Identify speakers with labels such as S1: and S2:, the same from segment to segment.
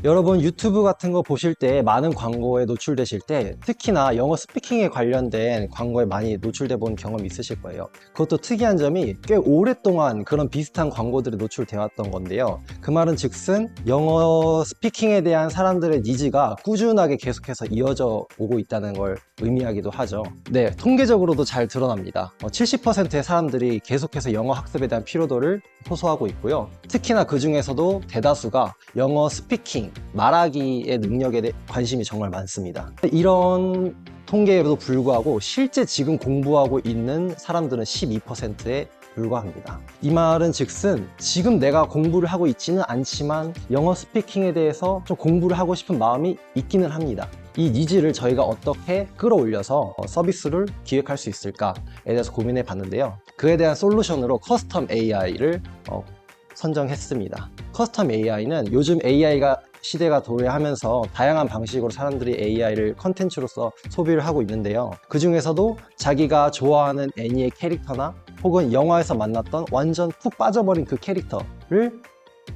S1: 여러분 유튜브 같은 거 보실 때 많은 광고에 노출되실 때 특히나 영어 스피킹에 관련된 광고에 많이 노출돼 본 경험이 있으실 거예요. 그것도 특이한 점이 꽤 오랫동안 그런 비슷한 광고들이 노출되어 왔던 건데요. 그 말은 즉슨 영어 스피킹에 대한 사람들의 니즈가 꾸준하게 계속해서 이어져 오고 있다는 걸 의미하기도 하죠. 네, 통계적으로도 잘 드러납니다. 70%의 사람들이 계속해서 영어 학습에 대한 피로도를 호소하고 있고요. 특히나 그 중에서도 대다수가 영어 스피킹, 말하기의 능력에 대해 관심이 정말 많습니다. 이런 통계에도 불구하고 실제 지금 공부하고 있는 사람들은 12%에 불과합니다. 이 말은 즉슨 지금 내가 공부를 하고 있지는 않지만 영어 스피킹에 대해서 좀 공부를 하고 싶은 마음이 있기는 합니다. 이 니즈를 저희가 어떻게 끌어올려서 서비스를 기획할 수 있을까에 대해서 고민해 봤는데요. 그에 대한 솔루션으로 커스텀 AI를 선정했습니다. 커스텀 AI는 요즘 AI가 시대가 도래하면서 다양한 방식으로 사람들이 AI를 컨텐츠로서 소비를 하고 있는데요. 그 중에서도 자기가 좋아하는 애니의 캐릭터나 혹은 영화에서 만났던 완전 푹 빠져버린 그 캐릭터를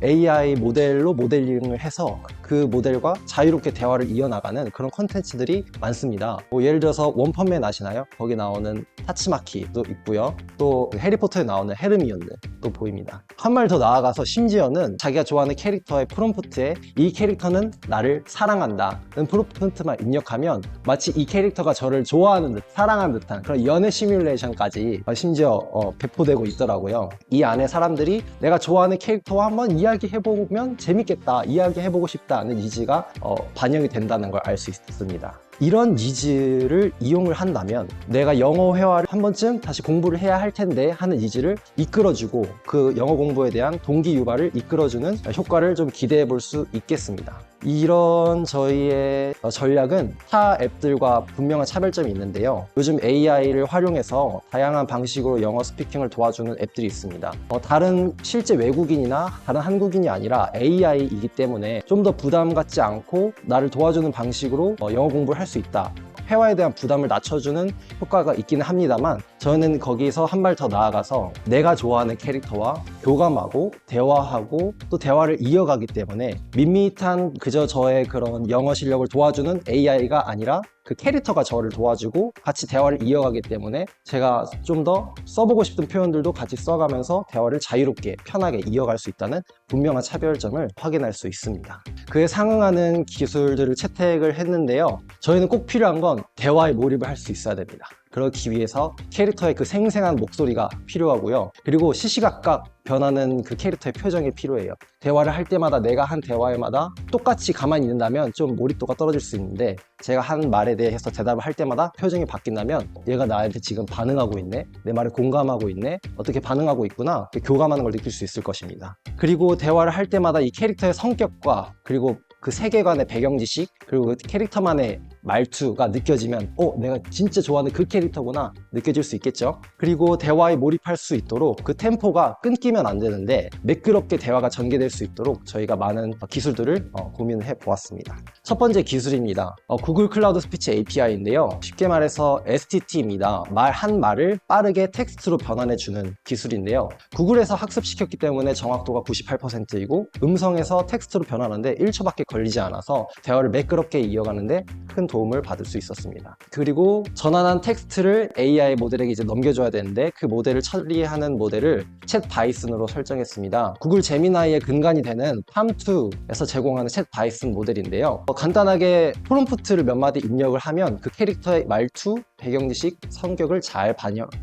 S1: AI 모델로 모델링을 해서 그 모델과 자유롭게 대화를 이어나가는 그런 컨텐츠들이 많습니다. 예를 들어서 원펀맨 아시나요? 거기 나오는 타츠마키도 있고요. 또 해리포터에 나오는 헤르미온느도 보입니다. 한 발 더 나아가서 심지어는 자기가 좋아하는 캐릭터의 프롬프트에 이 캐릭터는 나를 사랑한다 는 프롬프트만 입력하면 마치 이 캐릭터가 저를 좋아하는 듯 사랑하는 듯한 그런 연애 시뮬레이션까지 심지어 배포되고 있더라고요. 이 안에 사람들이 내가 좋아하는 캐릭터와 한번 이야기해보면 재밌겠다, 이야기해보고 싶다는 니즈가 반영이 된다는 걸 알 수 있습니다. 이런 니즈를 이용을 한다면 내가 영어 회화를 한 번쯤 다시 공부를 해야 할 텐데 하는 니즈를 이끌어주고 그 영어 공부에 대한 동기 유발을 이끌어주는 효과를 좀 기대해 볼 수 있겠습니다. 이런 저희의 전략은 타 앱들과 분명한 차별점이 있는데요. 요즘 AI를 활용해서 다양한 방식으로 영어 스피킹을 도와주는 앱들이 있습니다. 다른 실제 외국인이나 다른 한국인이 아니라 AI이기 때문에 좀 더 부담 갖지 않고 나를 도와주는 방식으로 영어 공부를 할 수 있다. 회화에 대한 부담을 낮춰주는 효과가 있기는 합니다만 저는 거기서 한 발 더 나아가서 내가 좋아하는 캐릭터와 교감하고 대화하고 또 대화를 이어가기 때문에 밋밋한 그저 저의 그런 영어 실력을 도와주는 AI가 아니라 그 캐릭터가 저를 도와주고 같이 대화를 이어가기 때문에 제가 좀 더 써보고 싶은 표현들도 같이 써가면서 대화를 자유롭게 편하게 이어갈 수 있다는 분명한 차별점을 확인할 수 있습니다. 그에 상응하는 기술들을 채택을 했는데요. 저희는 꼭 필요한 건 대화에 몰입을 할 수 있어야 됩니다. 그렇기 위해서 캐릭터의 그 생생한 목소리가 필요하고요. 그리고 시시각각 변하는 그 캐릭터의 표정이 필요해요. 대화를 할 때마다 내가 한 대화에마다 똑같이 가만히 있는다면 좀 몰입도가 떨어질 수 있는데 제가 한 말에 대해서 대답을 할 때마다 표정이 바뀐다면 얘가 나한테 지금 반응하고 있네, 내 말에 공감하고 있네, 어떻게 반응하고 있구나, 교감하는 걸 느낄 수 있을 것입니다. 그리고 대화를 할 때마다 이 캐릭터의 성격과 그리고 그 세계관의 배경 지식 그리고 그 캐릭터만의 말투가 느껴지면 내가 진짜 좋아하는 그 캐릭터구나 느껴질 수 있겠죠. 그리고 대화에 몰입할 수 있도록 그 템포가 끊기면 안 되는데 매끄럽게 대화가 전개될 수 있도록 저희가 많은 기술들을 고민을 해보았습니다. 첫 번째 기술입니다. 구글 클라우드 스피치 API인데요. 쉽게 말해서 STT입니다. 한 말을 빠르게 텍스트로 변환해주는 기술인데요. 구글에서 학습시켰기 때문에 정확도가 98%이고 음성에서 텍스트로 변환하는데 1초밖에 걸리지 않아서 대화를 매끄럽게 이어가는데 큰 도움을 받을 수 있었습니다. 그리고 전환한 텍스트를 AI 모델에게 이제 넘겨줘야 되는데 그 모델을 처리하는 모델을 챗 바이슨으로 설정했습니다. 구글 제미나이의 근간이 되는 팜2에서 제공하는 챗 바이슨 모델인데요. 간단하게 프롬프트를 몇 마디 입력을 하면 그 캐릭터의 말투, 배경 지식, 성격을 잘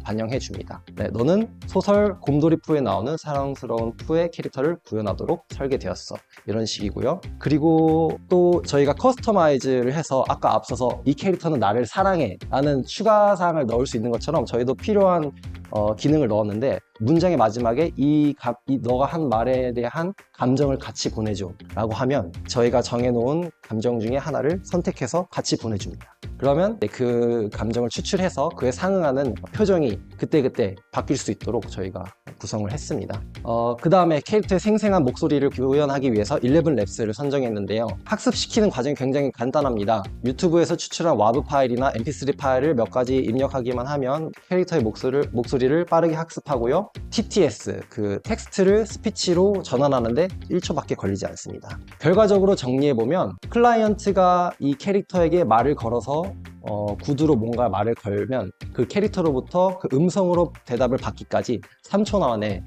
S1: 반영해 줍니다. 네, 너는 소설 곰돌이푸에 나오는 사랑스러운 푸의 캐릭터를 구현하도록 설계되었어. 이런 식이고요. 그리고 또 저희가 커스터마이즈를 해서 아까 앞서서 이 캐릭터는 나를 사랑해 라는 추가 사항을 넣을 수 있는 것처럼 저희도 필요한 기능을 넣었는데 문장의 마지막에 너가 한 말에 대한 감정을 같이 보내줘 라고 하면 저희가 정해놓은 감정 중에 하나를 선택해서 같이 보내줍니다. 그러면 그 감정을 추출해서 그에 상응하는 표정이 그때그때 바뀔 수 있도록 저희가 구성을 했습니다. 그 다음에 캐릭터의 생생한 목소리를 구현하기 위해서 11랩스를 선정했는데요. 학습시키는 과정이 굉장히 간단합니다. 유튜브에서 추출한 와브 파일이나 mp3 파일을 몇 가지 입력하기만 하면 캐릭터의 목소리를 목소리를 빠르게 학습하고요. TTS, 그 텍스트를 스피치로 전환하는데 1초밖에 걸리지 않습니다. 결과적으로 정리해보면 클라이언트가 이 캐릭터에게 말을 걸어서 구두로 뭔가 말을 걸면 그 캐릭터로부터 그 음성으로 대답을 받기까지 3초 안에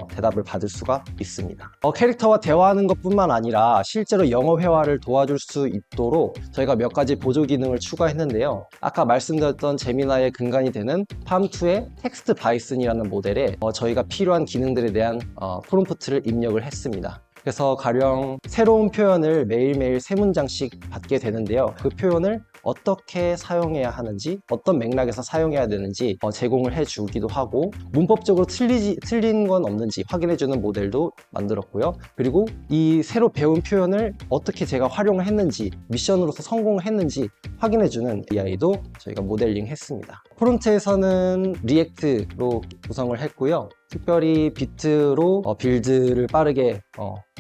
S1: 대답을 받을 수가 있습니다. 캐릭터와 대화하는 것뿐만 아니라 실제로 영어 회화를 도와줄 수 있도록 저희가 몇 가지 보조 기능을 추가했는데요. 아까 말씀드렸던 제미나이의 근간이 되는 팜2의 텍스트 바이슨이라는 모델에 저희가 필요한 기능들에 대한 프롬프트를 입력을 했습니다. 그래서 가령 새로운 표현을 매일매일 3문장씩 받게 되는데요. 그 표현을 어떻게 사용해야 하는지, 어떤 맥락에서 사용해야 되는지 제공을 해주기도 하고, 문법적으로 틀린 건 없는지 확인해주는 모델도 만들었고요. 그리고 이 새로 배운 표현을 어떻게 제가 활용을 했는지, 미션으로서 성공을 했는지 확인해주는 AI도 저희가 모델링 했습니다. 프론트에서는 리액트로 구성을 했고요. 특별히 비트로 빌드를 빠르게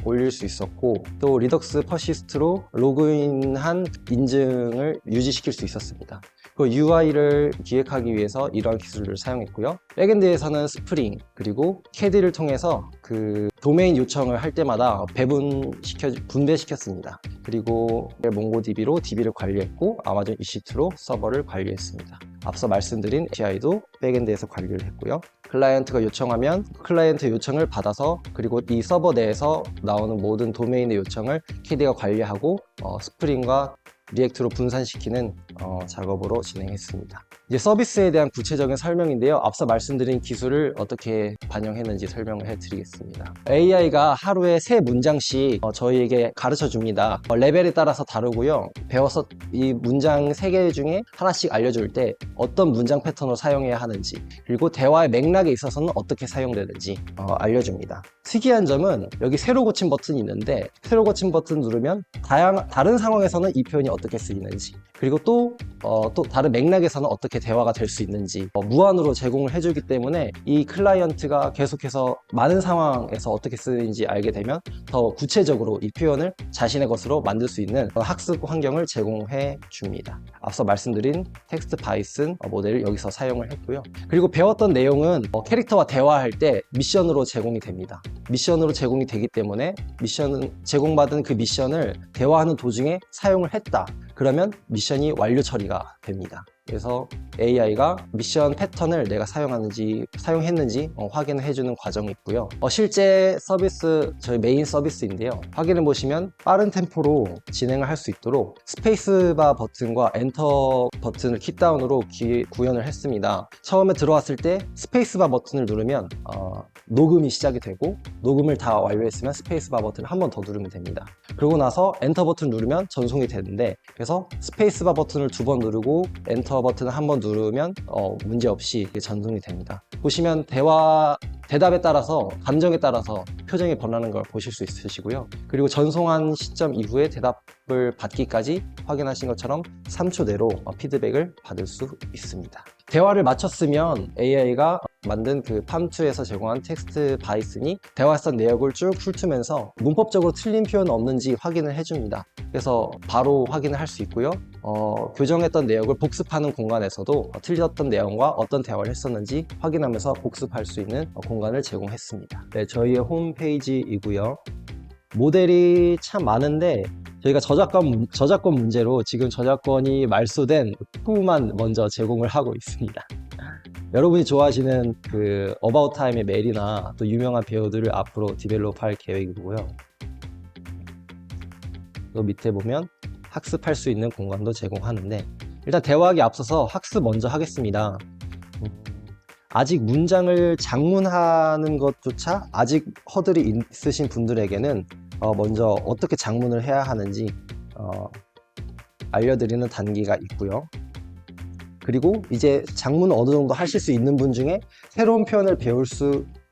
S1: 올릴 수 있었고, 또 리덕스 퍼시스트로 로그인한 인증을 유지시킬 수 있었습니다. 그 UI를 기획하기 위해서 이러한 기술을 사용했고요. 백엔드에서는 스프링 그리고 캐디를 통해서 그 도메인 요청을 할 때마다 분배시켰습니다. 그리고 몽고DB로 DB를 관리했고, 아마존 EC2로 서버를 관리했습니다. 앞서 말씀드린 API도 백엔드에서 관리를 했고요. 클라이언트가 요청하면 클라이언트 요청을 받아서, 그리고 이 서버 내에서 나오는 모든 도메인의 요청을 캐디가 관리하고 스프링과 리액트로 분산시키는 작업으로 진행했습니다. 이제 서비스에 대한 구체적인 설명인데요. 앞서 말씀드린 기술을 어떻게 반영했는지 설명을 해드리겠습니다. AI가 하루에 3문장씩 저희에게 가르쳐 줍니다. 레벨에 따라서 다르고요. 배워서 이 문장 3개 중에 하나씩 알려줄 때 어떤 문장 패턴으로 사용해야 하는지, 그리고 대화의 맥락에 있어서는 어떻게 사용되는지 알려줍니다. 특이한 점은 여기 새로 고침 버튼이 있는데, 새로 고침 버튼 누르면 다른 상황에서는 이 표현이 어떻게 쓰이는지, 그리고 또 다른 맥락에서는 어떻게 대화가 될 수 있는지 무한으로 제공을 해주기 때문에 이 클라이언트가 계속해서 많은 상황에서 어떻게 쓰이는지 알게 되면 더 구체적으로 이 표현을 자신의 것으로 만들 수 있는 학습 환경을 제공해 줍니다. 앞서 말씀드린 텍스트 바이슨 모델을 여기서 사용을 했고요. 그리고 배웠던 내용은 캐릭터와 대화할 때 미션으로 제공이 됩니다. 미션으로 제공이 되기 때문에 제공받은 그 미션을 대화하는 도중에 사용을 했다. 그러면 미션이 완료 처리가 됩니다. 그래서 AI가 미션 패턴을 내가 사용했는지 확인을 해주는 과정이 있고요. 실제 서비스, 저희 메인 서비스인데요. 확인해 보시면 빠른 템포로 진행을 할 수 있도록 스페이스바 버튼과 엔터 버튼을 킥다운으로 구현을 했습니다. 처음에 들어왔을 때 스페이스바 버튼을 누르면 녹음이 시작이 되고, 녹음을 다 완료했으면 스페이스바 버튼을 한 번 더 누르면 됩니다. 그러고 나서 엔터 버튼을 누르면 전송이 되는데, 그래서 스페이스바 버튼을 2번 누르고 엔터 버튼을 한 번 누르면 문제없이 전송이 됩니다. 보시면 대답에 따라서, 감정에 따라서 표정이 변하는 걸 보실 수 있으시고요. 그리고 전송한 시점 이후에 대답을 받기까지 확인하신 것처럼 3초 내로 피드백을 받을 수 있습니다. 대화를 마쳤으면 AI가 만든 그 팜2에서 제공한 텍스트 바이슨이 대화했던 내역을 쭉 훑으면서 문법적으로 틀린 표현 없는지 확인을 해줍니다. 그래서 바로 확인을 할 수 있고요. 교정했던 내역을 복습하는 공간에서도 틀렸던 내용과 어떤 대화를 했었는지 확인하면서 복습할 수 있는 공간을 제공했습니다. 네, 저희의 홈페이지이고요. 모델이 참 많은데 저희가 저작권 문제로 지금 저작권이 말소된 후만 먼저 제공을 하고 있습니다. 여러분이 좋아하시는 그 어바웃 타임의 멜이나 또 유명한 배우들을 앞으로 디벨롭할 계획이고요. 또 밑에 보면 학습할 수 있는 공간도 제공하는데, 일단 대화하기 앞서서 학습 먼저 하겠습니다. 아직 문장을 장문하는 것조차 아직 허들이 있으신 분들에게는 먼저 어떻게 장문을 해야 하는지 알려드리는 단계가 있고요. 그리고 이제 장문을 어느 정도 하실 수 있는 분 중에 새로운 표현을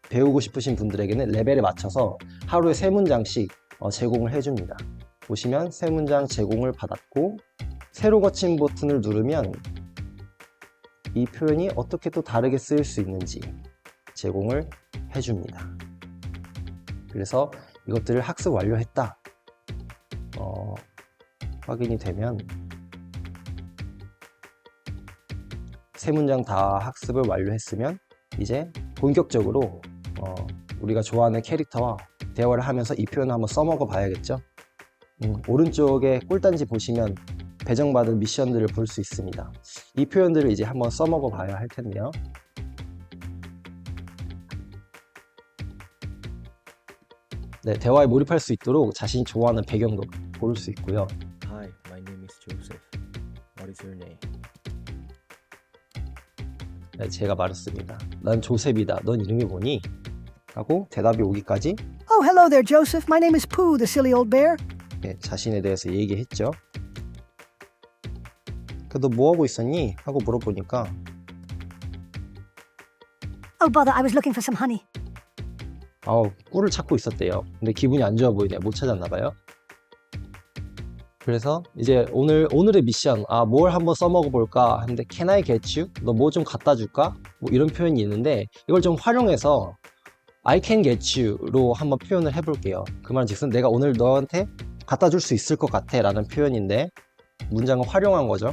S1: 배우고 싶으신 분들에게는 레벨에 맞춰서 하루에 3문장씩 제공을 해줍니다. 보시면 3문장 제공을 받았고, 새로 거친 버튼을 누르면 이 표현이 어떻게 또 다르게 쓰일 수 있는지 제공을 해줍니다. 그래서 이것들을 학습 완료했다 확인이 되면 3문장 다 학습을 완료했으면 이제 본격적으로 우리가 좋아하는 캐릭터와 대화를 하면서 이 표현을 한번 써먹어 봐야겠죠. 오른쪽에 꿀단지 보시면 배정받은 미션들을 볼 수 있습니다. 이 표현들을 이제 한번 써먹어 봐야 할 텐데요. 네, 대화에 몰입할 수 있도록 자신이 좋아하는 배경도 볼 수 있고요.
S2: Hi, my name is Joseph. What is your name?
S1: 네, 제가 말했습니다. 난 조셉이다. 넌 이름이 뭐니? 하고 대답이 오기까지
S3: Oh, hello there, Joseph. My name is Pooh, the silly old bear.
S1: 네, 자신에 대해서 얘기했죠. 그래도 뭐 하고 있었니? 하고 물어보니까
S3: Oh, bother, I was looking for some honey.
S1: 꿀을 찾고 있었대요. 근데 기분이 안 좋아 보이네. 못 찾았나 봐요. 그래서 이제 오늘의 미션, 뭘 한번 써먹어 볼까 하는데 Can I get you? 너 뭐 좀 갖다 줄까? 뭐 이런 표현이 있는데 이걸 좀 활용해서 I can get you로 한번 표현을 해볼게요. 그 말은 즉슨 내가 오늘 너한테 갖다 줄 수 있을 것 같아 라는 표현인데 문장을 활용한 거죠.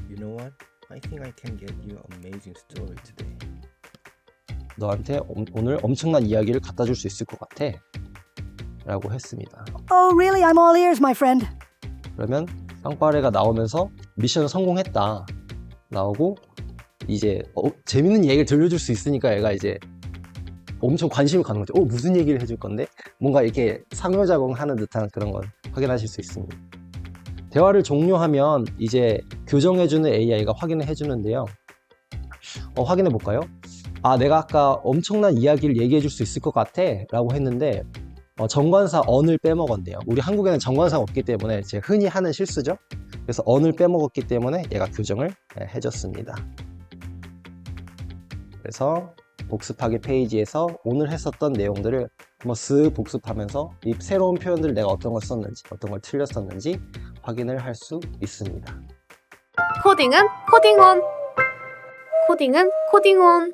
S2: You know what? I think I can get you an amazing story today.
S1: 너한테 오늘 엄청난 이야기를 갖다 줄 수 있을 것 같아 라고 했습니다.
S3: Oh, really? I'm all ears, my friend.
S1: 그러면 빵빠레가 나오면서 미션 성공했다 나오고 이제 재밌는 얘기를 들려줄 수 있으니까 얘가 이제 엄청 관심을 갖는 거죠. 무슨 얘기를 해줄 건데? 뭔가 이렇게 상호작용하는 듯한 그런 걸 확인하실 수 있습니다. 대화를 종료하면 이제 교정해주는 AI가 확인을 해주는데요. 확인해 볼까요? 내가 아까 엄청난 이야기를 얘기해 줄 수 있을 것 같아 라고 했는데 정관사 on을 빼먹었네요. 우리 한국에는 정관사가 없기 때문에 제가 흔히 하는 실수죠. 그래서 on을 빼먹었기 때문에 얘가 교정을 해줬습니다. 그래서 복습하기 페이지에서 오늘 했었던 내용들을 한번 쓱 복습하면서 이 새로운 표현들을 내가 어떤 걸 썼는지 어떤 걸 틀렸었는지 확인을 할 수 있습니다.
S4: 코딩은 코딩온. 코딩은 코딩온.